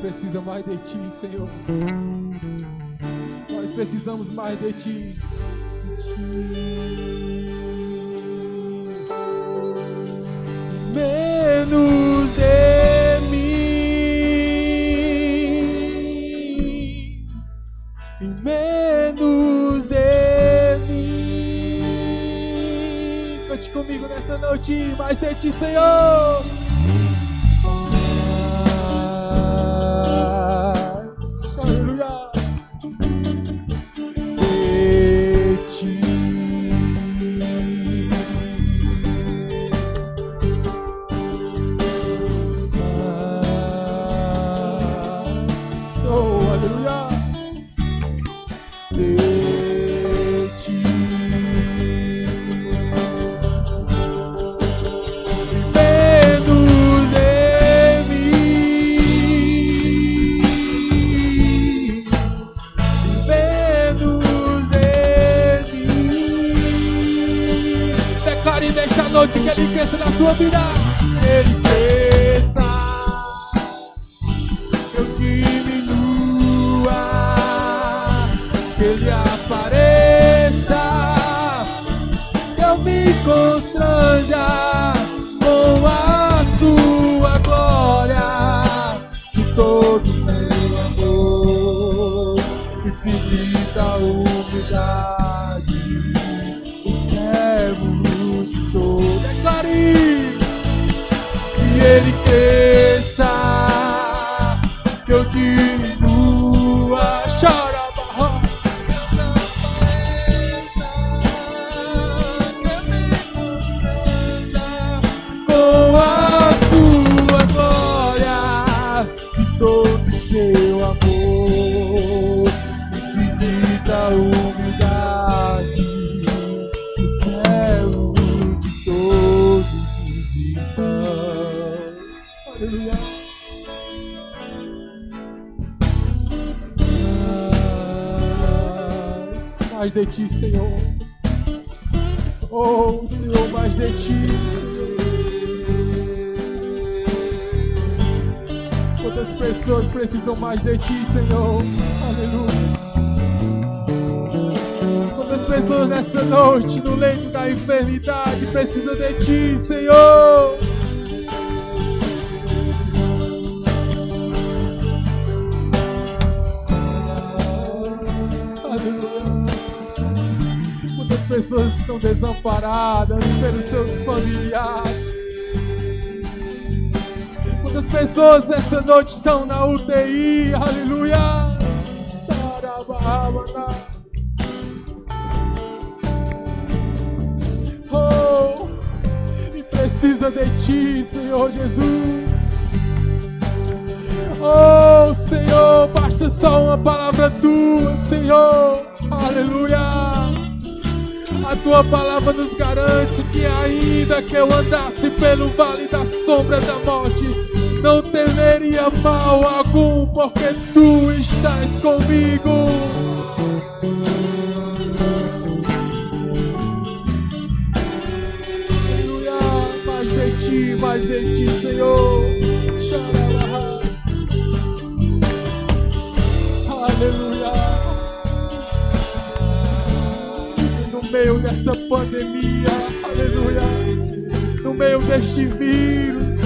precisa mais de Ti, Senhor. Nós precisamos mais de Ti. Menos de mim, menos de mim. Cante comigo nessa noite, mais de Ti, Senhor. Aleluia. De Ti. Aleluia. De Ti. Menos de mim, menos de mim. Declare nesta noite que Ele cresça na sua vida. Ele cresça, eu diminua, que Ele apareça, que eu me constranja com a sua glória, de todo meu amor, infinita humildade, o servo de todo. Declare que Ele cresça, que eu diminua. Chora, barra. Com a sua glória e todo seu amor, infinita humildade, o céu de todos os irmãos. Aleluia. Mais de Ti, Senhor. Oh, Senhor, mais de Ti, Senhor. Quantas pessoas precisam mais de Ti, Senhor? Aleluia. Quantas pessoas nessa noite, no leito da enfermidade, precisam de Ti, Senhor? Quantas pessoas estão desamparadas pelos seus familiares? Quantas pessoas essa noite estão na UTI? Aleluia! Oh, e precisa de Ti, Senhor Jesus. Oh, Senhor, basta só uma palavra Tua, Senhor. Aleluia! A Tua palavra nos garante que ainda que eu andasse pelo vale da sombra da morte, não temeria mal algum, porque Tu estás comigo. Aleluia! Mais de Ti, Senhor. Aleluia! No meio dessa pandemia, aleluia, no meio deste vírus,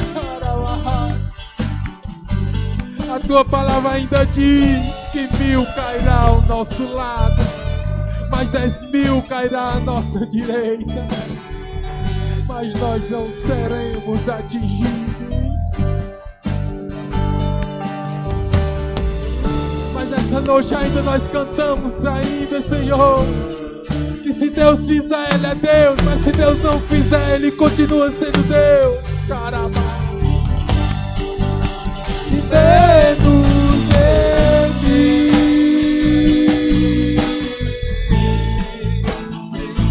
a Tua palavra ainda diz que 1000 cairá ao nosso lado, mas 10.000 cairá à nossa direita, mas nós não seremos atingidos. Mas essa noite ainda nós cantamos ainda, Senhor, que se Deus fizer, Ele é Deus, mas se Deus não fizer, Ele continua sendo Deus. Caramba. E menos de mim,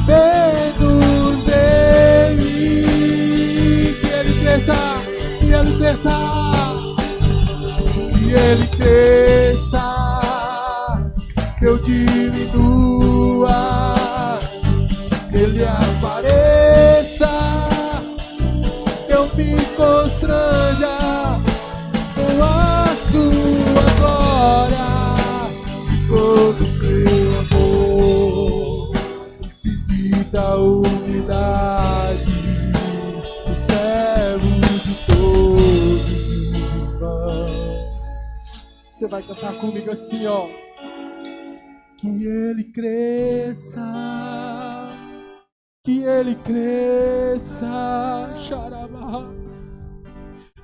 menos de mim, que Ele cresça, que Ele cresça, que Ele cresça, que eu diminua. Ele apareça, eu me constranja com a sua vai cantar comigo assim, ó. Que ele cresça, que ele cresça, xarabás,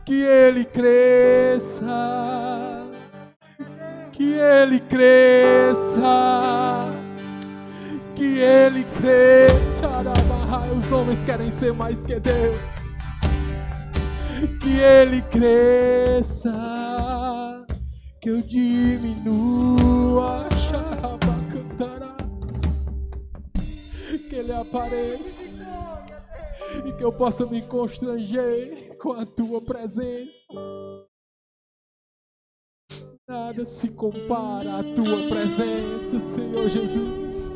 que ele cresça, que ele cresça, que ele cresça, xarabás. Os homens querem ser mais que Deus. Que ele cresça, que eu diminua, xarabacantará. Que ele apareça e que eu possa me constranger com a tua presença. Nada se compara à tua presença, Senhor Jesus.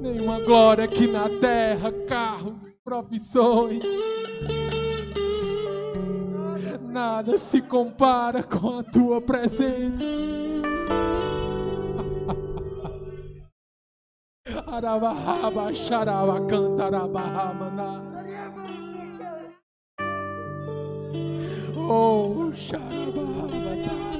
Nenhuma glória aqui na terra, carros, profissões, nada se compara com a tua presença. Arabahaba, xaraba, cantarabahamanás. Oh, xarabahamanás.